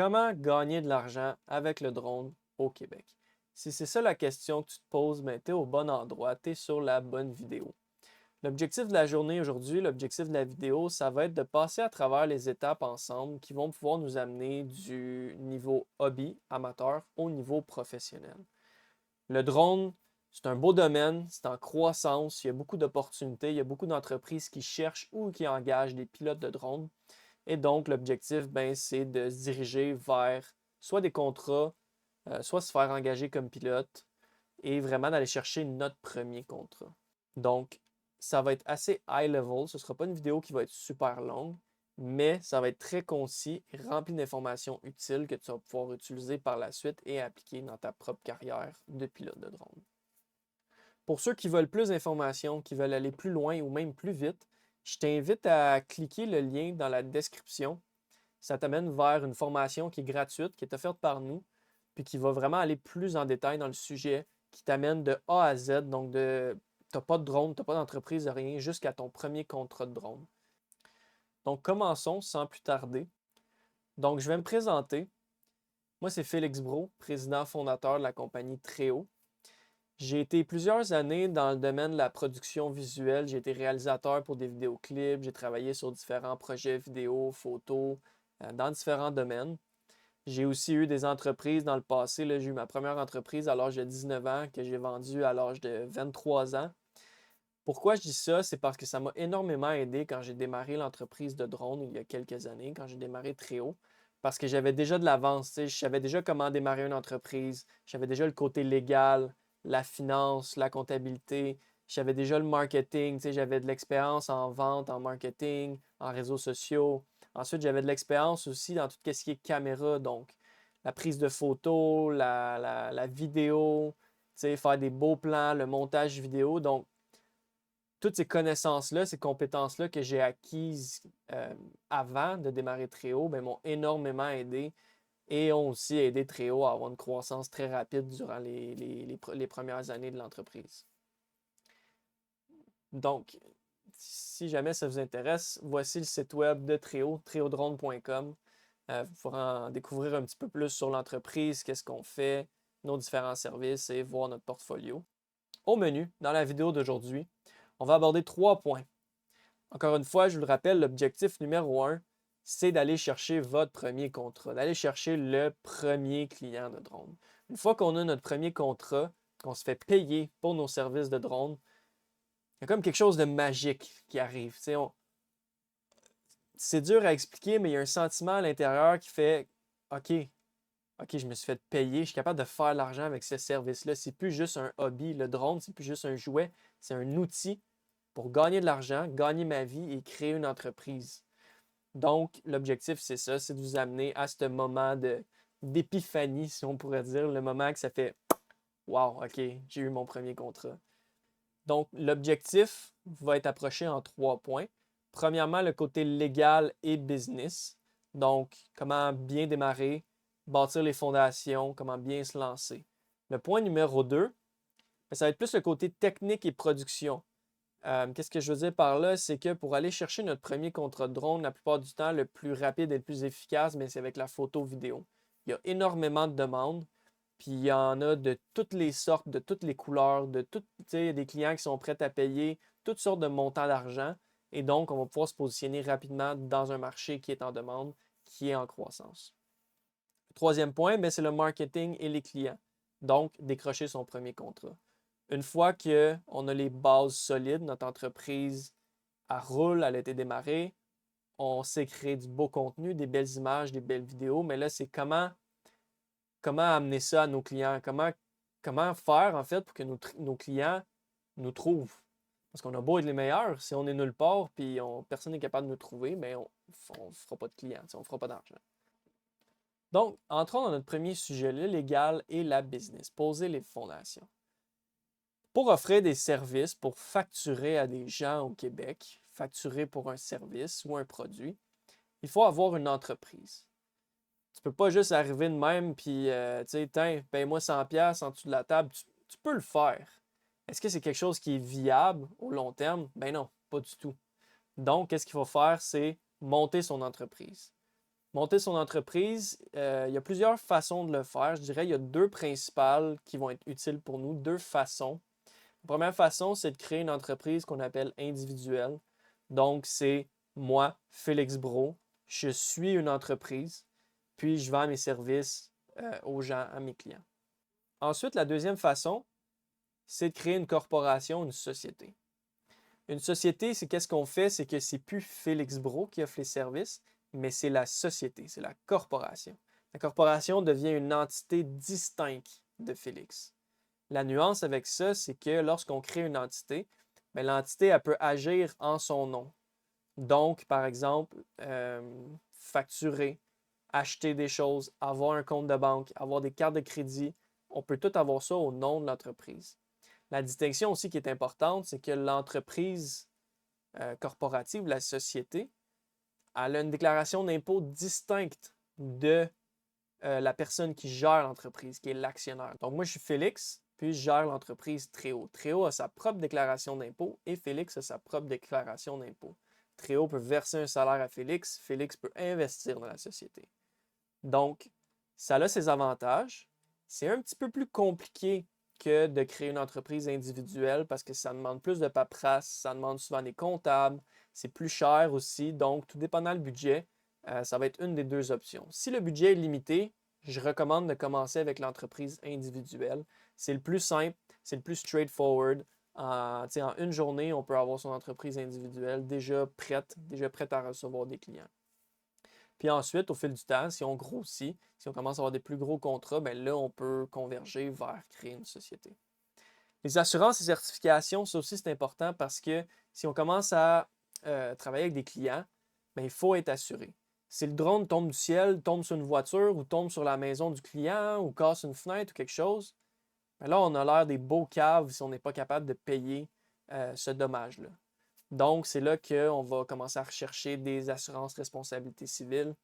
Comment gagner de l'argent avec le drone au Québec? Si c'est ça la question que tu te poses, ben, tu es au bon endroit, tu es sur la bonne vidéo. L'objectif de la journée aujourd'hui, l'objectif de la vidéo, ça va être de passer à travers les étapes ensemble qui vont pouvoir nous amener du niveau hobby, amateur, au niveau professionnel. Le drone, c'est un beau domaine, c'est en croissance, il y a beaucoup d'opportunités, il y a beaucoup d'entreprises qui cherchent ou qui engagent des pilotes de drones. Et donc, l'objectif, ben, c'est de se diriger vers soit des contrats, soit se faire engager comme pilote et vraiment d'aller chercher notre premier contrat. Donc, ça va être assez high level. Ce ne sera pas une vidéo qui va être super longue, mais ça va être très concis et rempli d'informations utiles que tu vas pouvoir utiliser par la suite et appliquer dans ta propre carrière de pilote de drone. Pour ceux qui veulent plus d'informations, qui veulent aller plus loin ou même plus vite, je t'invite à cliquer le lien dans la description. Ça t'amène vers une formation qui est gratuite, qui est offerte par nous, puis qui va vraiment aller plus en détail dans le sujet, qui t'amène de A à Z. Donc, tu n'as pas de drone, tu n'as pas d'entreprise, rien, jusqu'à ton premier contrat de drone. Donc, commençons sans plus tarder. Donc, je vais me présenter. Moi, c'est Félix Brault, président fondateur de la compagnie Tréo. J'ai été plusieurs années dans le domaine de la production visuelle. J'ai été réalisateur pour des vidéoclips. J'ai travaillé sur différents projets vidéo, photos, dans différents domaines. J'ai aussi eu des entreprises dans le passé. Là, j'ai eu ma première entreprise à l'âge de 19 ans que j'ai vendue à l'âge de 23 ans. Pourquoi je dis ça? C'est parce que ça m'a énormément aidé quand j'ai démarré l'entreprise de drone il y a quelques années, quand j'ai démarré Tréo. Parce que j'avais déjà de l'avance. Je savais déjà comment démarrer une entreprise. J'avais déjà le côté légal, la finance, la comptabilité. J'avais déjà le marketing. J'avais de l'expérience en vente, en marketing, en réseaux sociaux. Ensuite, j'avais de l'expérience aussi dans tout ce qui est caméra. Donc, la prise de photos, la vidéo, faire des beaux plans, le montage vidéo. Donc, toutes ces connaissances-là, ces compétences-là que j'ai acquises avant de démarrer Tréo, ben, m'ont énormément aidé et ont aussi aidé Tréo à avoir une croissance très rapide durant les premières années de l'entreprise. Donc, si jamais ça vous intéresse, voici le site web de Tréo, treodrone.com. Vous pourrez en découvrir un petit peu plus sur l'entreprise, qu'est-ce qu'on fait, nos différents services et voir notre portfolio. Au menu, dans la vidéo d'aujourd'hui, on va aborder 3 points. Encore une fois, je vous le rappelle, l'objectif numéro 1, c'est d'aller chercher votre premier contrat, d'aller chercher le premier client de drone. Une fois qu'on a notre premier contrat, qu'on se fait payer pour nos services de drone, il y a comme quelque chose de magique qui arrive. C'est dur à expliquer, mais il y a un sentiment à l'intérieur qui fait OK, je me suis fait payer, je suis capable de faire de l'argent avec ce service-là. C'est plus juste un hobby. Le drone, c'est plus juste un jouet, c'est un outil pour gagner de l'argent, gagner ma vie et créer une entreprise. Donc, l'objectif, c'est ça, c'est de vous amener à ce moment d'épiphanie, si on pourrait dire, le moment que ça fait wow, OK, j'ai eu mon premier contrat. Donc, l'objectif va être approché en 3 points. Premièrement, le côté légal et business. Donc, comment bien démarrer, bâtir les fondations, comment bien se lancer. Le point numéro 2, ça va être plus le côté technique et production. Qu'est-ce que je veux dire par là? C'est que pour aller chercher notre premier contrat de drone, la plupart du temps, le plus rapide et le plus efficace, c'est avec la photo vidéo. Il y a énormément de demandes, puis il y en a de toutes les sortes, de toutes les couleurs, des clients qui sont prêts à payer toutes sortes de montants d'argent. Et donc, on va pouvoir se positionner rapidement dans un marché qui est en demande, qui est en croissance. Le troisième point, c'est le marketing et les clients. Donc, décrocher son premier contrat. Une fois qu'on a les bases solides, notre entreprise elle roule, elle a été démarrée, on sait créer du beau contenu, des belles images, des belles vidéos, mais là, c'est comment amener ça à nos clients, comment faire en fait pour que nos clients nous trouvent. Parce qu'on a beau être les meilleurs, si on est nulle part et personne n'est capable de nous trouver, on ne fera pas de clients, on ne fera pas d'argent. Donc, entrons dans notre premier sujet, le légal et la business, poser les fondations. Pour offrir des services, pour facturer à des gens au Québec, facturer pour un service ou un produit, il faut avoir une entreprise. Tu ne peux pas juste arriver de même puis, tu sais, tiens, paye-moi 100$ en dessous de la table. Tu peux le faire. Est-ce que c'est quelque chose qui est viable au long terme? Ben non, pas du tout. Donc, qu'est-ce qu'il faut faire? C'est monter son entreprise. Monter son entreprise, il y a plusieurs façons de le faire. Je dirais il y a deux principales qui vont être utiles pour nous, deux façons. La première façon, c'est de créer une entreprise qu'on appelle individuelle. Donc, c'est moi, Félix Bro, je suis une entreprise, puis je vends mes services aux gens, à mes clients. Ensuite, la deuxième façon, c'est de créer une corporation, une société. Une société, c'est qu'est-ce qu'on fait? C'est que c'est plus Félix Bro qui offre les services, mais c'est la société, c'est la corporation. La corporation devient une entité distincte de Félix. La nuance avec ça, c'est que lorsqu'on crée une entité, bien, l'entité, elle peut agir en son nom. Donc, par exemple, facturer, acheter des choses, avoir un compte de banque, avoir des cartes de crédit, on peut tout avoir ça au nom de l'entreprise. La distinction aussi qui est importante, c'est que l'entreprise corporative, la société, elle a une déclaration d'impôt distincte de la personne qui gère l'entreprise, qui est l'actionnaire. Donc moi, je suis Félix, puis je gère l'entreprise Tréo. Tréo a sa propre déclaration d'impôt et Félix a sa propre déclaration d'impôt. Tréo peut verser un salaire à Félix, Félix peut investir dans la société. Donc, ça a ses avantages. C'est un petit peu plus compliqué que de créer une entreprise individuelle parce que ça demande plus de paperasse, ça demande souvent des comptables, c'est plus cher aussi. Donc, tout dépendant du budget, ça va être une des deux options. Si le budget est limité, je recommande de commencer avec l'entreprise individuelle. C'est le plus simple, c'est le plus straightforward. En une journée, on peut avoir son entreprise individuelle déjà prête à recevoir des clients. Puis ensuite, au fil du temps, si on grossit, si on commence à avoir des plus gros contrats, bien là, on peut converger vers créer une société. Les assurances et certifications, ça aussi, c'est important parce que si on commence à travailler avec des clients, bien, il faut être assuré. Si le drone tombe du ciel, tombe sur une voiture ou tombe sur la maison du client ou casse une fenêtre ou quelque chose, bien là, on a l'air des beaux caves si on n'est pas capable de payer ce dommage-là. Donc, c'est là qu'on va commencer à rechercher des assurances responsabilité civile.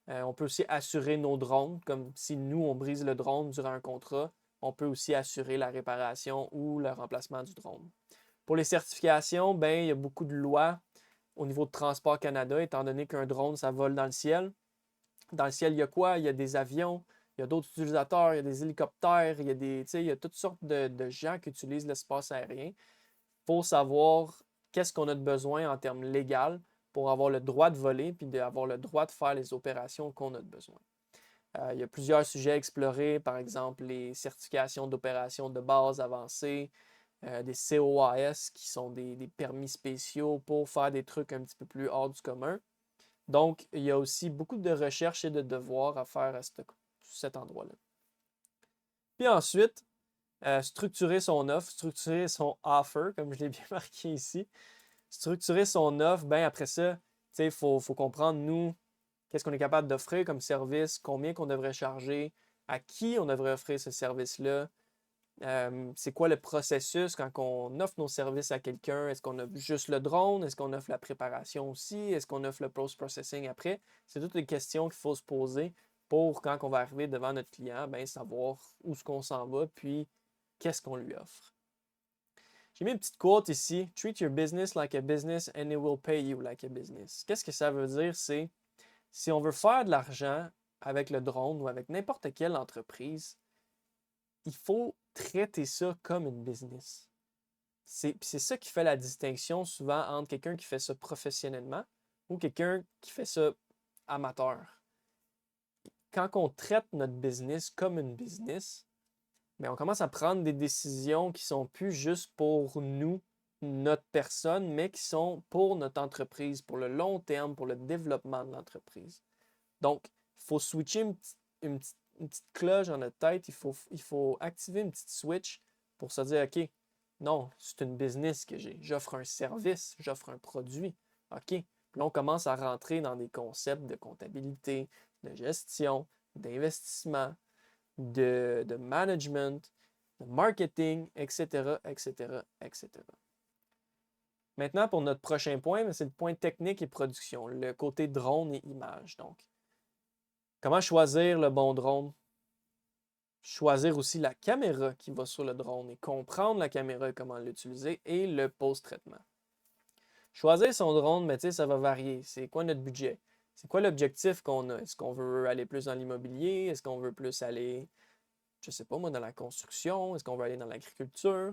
On peut aussi assurer nos drones, comme si nous, on brise le drone durant un contrat, on peut aussi assurer la réparation ou le remplacement du drone. Pour les certifications, ben, il y a beaucoup de lois au niveau de Transport Canada, étant donné qu'un drone, ça vole dans le ciel. Dans le ciel, il y a quoi? Il y a des avions, il y a d'autres utilisateurs, il y a des hélicoptères, il y a toutes sortes de gens qui utilisent l'espace aérien. Il faut savoir qu'est-ce qu'on a de besoin en termes légaux pour avoir le droit de voler puis d'avoir le droit de faire les opérations qu'on a de besoin. Il y a plusieurs sujets à explorer, par exemple les certifications d'opérations de base avancées, des COAS qui sont des permis spéciaux pour faire des trucs un petit peu plus hors du commun. Donc, il y a aussi beaucoup de recherches et de devoirs à faire à cet endroit-là. Puis ensuite, structurer son offre, structurer son offer, comme je l'ai bien marqué ici. Structurer son offre, bien après ça, il faut comprendre, nous, qu'est-ce qu'on est capable d'offrir comme service, combien qu'on devrait charger, à qui on devrait offrir ce service-là, c'est quoi le processus quand on offre nos services à quelqu'un, est-ce qu'on offre juste le drone, est-ce qu'on offre la préparation aussi, est-ce qu'on offre le post-processing après, c'est toutes les questions qu'il faut se poser pour quand on va arriver devant notre client, bien, savoir où est-ce qu'on s'en va, puis qu'est-ce qu'on lui offre. J'ai mis une petite quote ici. Treat your business like a business and it will pay you like a business. Qu'est-ce que ça veut dire? C'est si on veut faire de l'argent avec le drone ou avec n'importe quelle entreprise, il faut traiter ça comme une business. C'est ça qui fait la distinction souvent entre quelqu'un qui fait ça professionnellement ou quelqu'un qui fait ça amateur. Quand on traite notre business comme une business, mais on commence à prendre des décisions qui sont plus juste pour nous, notre personne, mais qui sont pour notre entreprise, pour le long terme, pour le développement de l'entreprise. Donc, il faut switcher une petite cloche dans notre tête, il faut activer une petite switch pour se dire, OK, non, c'est une business que j'ai. J'offre un service, j'offre un produit. OK. Puis là, on commence à rentrer dans des concepts de comptabilité, de gestion, d'investissement, de management, de marketing, etc., etc., etc. Maintenant, pour notre prochain point, c'est le point technique et production, le côté drone et image. Donc, comment choisir le bon drone? Choisir aussi la caméra qui va sur le drone et comprendre la caméra et comment l'utiliser et le post-traitement. Choisir son drone, mais ça va varier. C'est quoi notre budget? C'est quoi l'objectif qu'on a? Est-ce qu'on veut aller plus dans l'immobilier? Est-ce qu'on veut plus aller, je sais pas moi, dans la construction? Est-ce qu'on veut aller dans l'agriculture?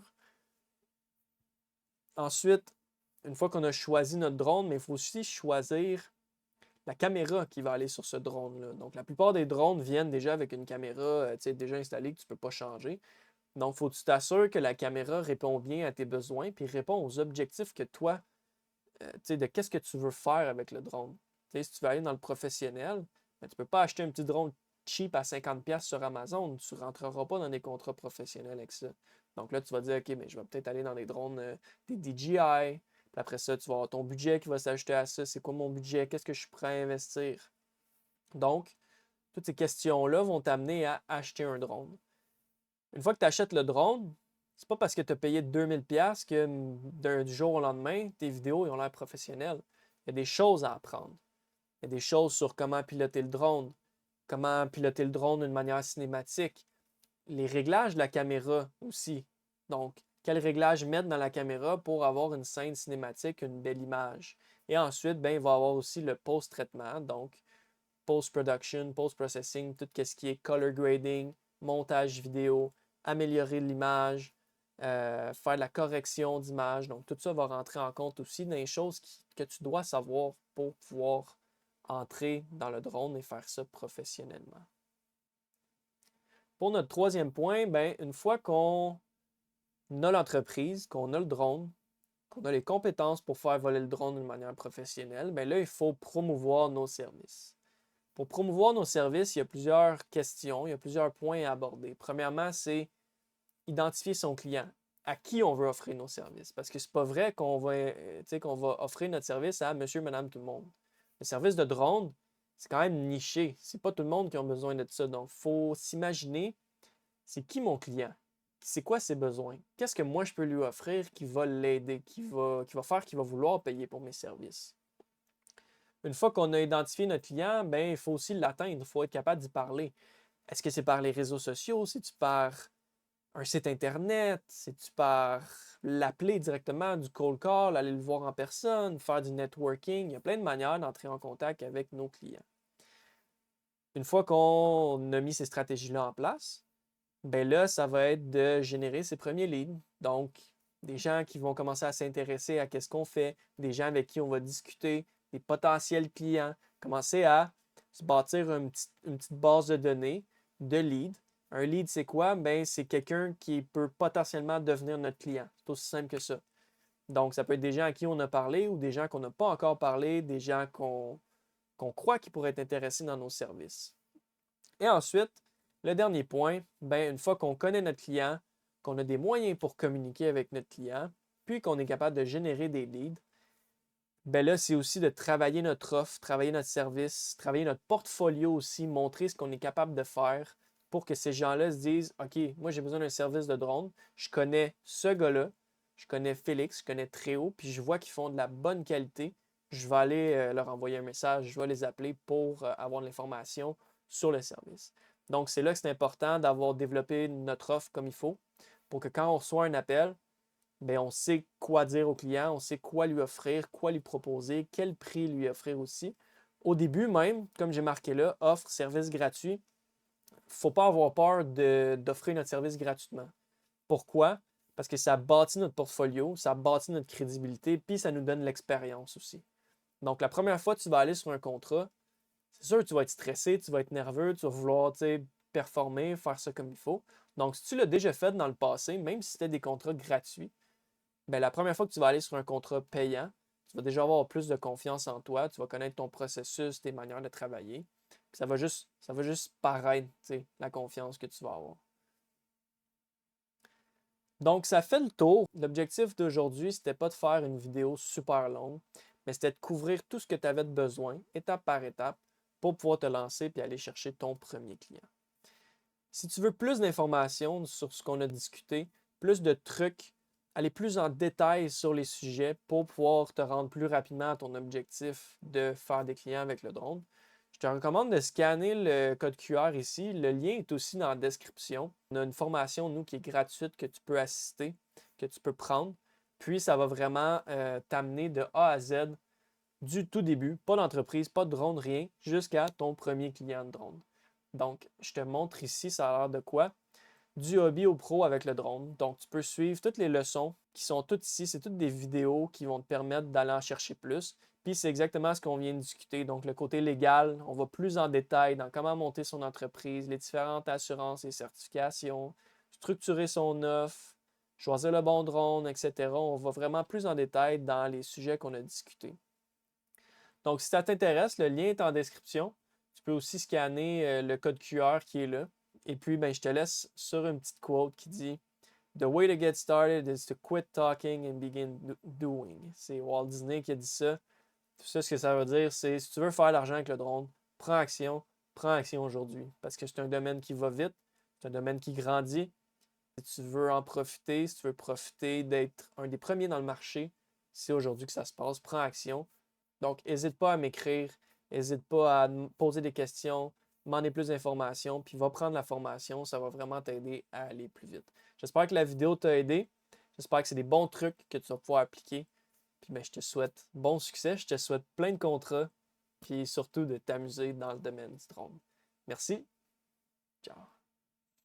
Ensuite, une fois qu'on a choisi notre drone, mais il faut aussi choisir la caméra qui va aller sur ce drone-là. Donc, la plupart des drones viennent déjà avec une caméra déjà installée que tu ne peux pas changer. Donc, il faut que tu t'assures que la caméra répond bien à tes besoins puis répond aux objectifs que toi, de qu'est-ce que tu veux faire avec le drone. Si tu veux aller dans le professionnel, ben, tu ne peux pas acheter un petit drone cheap à 50$ sur Amazon. Tu ne rentreras pas dans des contrats professionnels avec ça. Donc là, tu vas dire, OK, mais je vais peut-être aller dans des drones, des DJI. Puis après ça, tu vas avoir ton budget qui va s'ajouter à ça. C'est quoi mon budget? Qu'est-ce que je suis prêt à investir? Donc, toutes ces questions-là vont t'amener à acheter un drone. Une fois que tu achètes le drone, c'est pas parce que tu as payé 2000$ que du jour au lendemain, tes vidéos ils ont l'air professionnelles. Il y a des choses à apprendre. Il y a des choses sur comment piloter le drone d'une manière cinématique, les réglages de la caméra aussi. Donc, quels réglages mettre dans la caméra pour avoir une scène cinématique, une belle image. Et ensuite, ben, il va y avoir aussi le post-traitement, donc post-production, post-processing, tout ce qui est color grading, montage vidéo, améliorer l'image, faire de la correction d'image. Donc, tout ça va rentrer en compte aussi dans les choses que tu dois savoir pour pouvoir entrer dans le drone et faire ça professionnellement. Pour notre troisième point, ben, une fois qu'on a l'entreprise, qu'on a le drone, qu'on a les compétences pour faire voler le drone d'une manière professionnelle, ben là, il faut promouvoir nos services. Pour promouvoir nos services, il y a plusieurs questions, il y a plusieurs points à aborder. Premièrement, c'est identifier son client. À qui on veut offrir nos services? Parce que c'est pas vrai qu'on va offrir notre service à monsieur, madame, tout le monde. Le service de drone, c'est quand même niché. C'est pas tout le monde qui a besoin de ça. Donc, il faut s'imaginer, c'est qui mon client? C'est quoi ses besoins? Qu'est-ce que moi je peux lui offrir qui va l'aider, qui va faire qu'il va vouloir payer pour mes services? Une fois qu'on a identifié notre client, ben, il faut aussi l'atteindre, il faut être capable d'y parler. Est-ce que c'est par les réseaux sociaux, si tu par un site internet, si tu par l'appeler directement, du cold call, aller le voir en personne, faire du networking, il y a plein de manières d'entrer en contact avec nos clients. Une fois qu'on a mis ces stratégies-là en place, ben là, ça va être de générer ses premiers leads. Donc, des gens qui vont commencer à s'intéresser à ce qu'on fait, des gens avec qui on va discuter, des potentiels clients, commencer à se bâtir une petite base de données de leads. Un lead, c'est quoi? Ben, c'est quelqu'un qui peut potentiellement devenir notre client. C'est aussi simple que ça. Donc, ça peut être des gens à qui on a parlé ou des gens qu'on n'a pas encore parlé, des gens qu'on croit qui pourraient être intéressés dans nos services. Et ensuite, le dernier point, ben, une fois qu'on connaît notre client, qu'on a des moyens pour communiquer avec notre client, puis qu'on est capable de générer des leads, ben là, c'est aussi de travailler notre offre, travailler notre service, travailler notre portfolio aussi, montrer ce qu'on est capable de faire pour que ces gens-là se disent, OK, moi j'ai besoin d'un service de drone, je connais ce gars-là, je connais Félix, je connais Tréo, puis je vois qu'ils font de la bonne qualité, je vais aller leur envoyer un message, je vais les appeler pour avoir de l'information sur le service. Donc, c'est là que c'est important d'avoir développé notre offre comme il faut pour que quand on reçoit un appel, bien, on sait quoi dire au client, on sait quoi lui offrir, quoi lui proposer, quel prix lui offrir aussi. Au début même, comme j'ai marqué là, offre, service gratuit, il ne faut pas avoir peur d'offrir notre service gratuitement. Pourquoi? Parce que ça bâtit notre portfolio, ça bâtit notre crédibilité, puis ça nous donne l'expérience aussi. Donc, la première fois que tu vas aller sur un contrat, c'est sûr que tu vas être stressé, tu vas être nerveux, tu vas vouloir performer, faire ça comme il faut. Donc, si tu l'as déjà fait dans le passé, même si c'était des contrats gratuits, bien, la première fois que tu vas aller sur un contrat payant, tu vas déjà avoir plus de confiance en toi, tu vas connaître ton processus, tes manières de travailler. Puis ça va juste paraître, la confiance que tu vas avoir. Donc, ça fait le tour. L'objectif d'aujourd'hui, c'était pas de faire une vidéo super longue, mais c'était de couvrir tout ce que tu avais de besoin, étape par étape, pour pouvoir te lancer et aller chercher ton premier client. Si tu veux plus d'informations sur ce qu'on a discuté, plus de trucs, aller plus en détail sur les sujets pour pouvoir te rendre plus rapidement à ton objectif de faire des clients avec le drone, je te recommande de scanner le code QR ici. Le lien est aussi dans la description. On a une formation, nous, qui est gratuite, que tu peux assister, que tu peux prendre. Puis, ça va vraiment t'amener de A à Z du tout début, pas d'entreprise, pas de drone, rien, jusqu'à ton premier client de drone. Donc, je te montre ici, ça a l'air de quoi? Du hobby au pro avec le drone. Donc, tu peux suivre toutes les leçons qui sont toutes ici. C'est toutes des vidéos qui vont te permettre d'aller en chercher plus. Puis, c'est exactement ce qu'on vient de discuter. Donc, le côté légal, on va plus en détail dans comment monter son entreprise, les différentes assurances et certifications, structurer son offre, choisir le bon drone, etc. On va vraiment plus en détail dans les sujets qu'on a discutés. Donc, si ça t'intéresse, le lien est en description. Tu peux aussi scanner le code QR qui est là. Et puis, ben, je te laisse sur une petite quote qui dit The way to get started is to quit talking and begin doing. C'est Walt Disney qui a dit ça. Tout ça, ce que ça veut dire, c'est si tu veux faire l'argent avec le drone, prends action aujourd'hui. Parce que c'est un domaine qui va vite, c'est un domaine qui grandit. Si tu veux en profiter, si tu veux profiter d'être un des premiers dans le marché, c'est aujourd'hui que ça se passe, prends action. Donc, n'hésite pas à m'écrire, n'hésite pas à me poser des questions, demander plus d'informations, puis va prendre la formation, ça va vraiment t'aider à aller plus vite. J'espère que la vidéo t'a aidé, j'espère que c'est des bons trucs que tu vas pouvoir appliquer, puis ben, je te souhaite bon succès, je te souhaite plein de contrats, puis surtout de t'amuser dans le domaine du drone. Merci, ciao.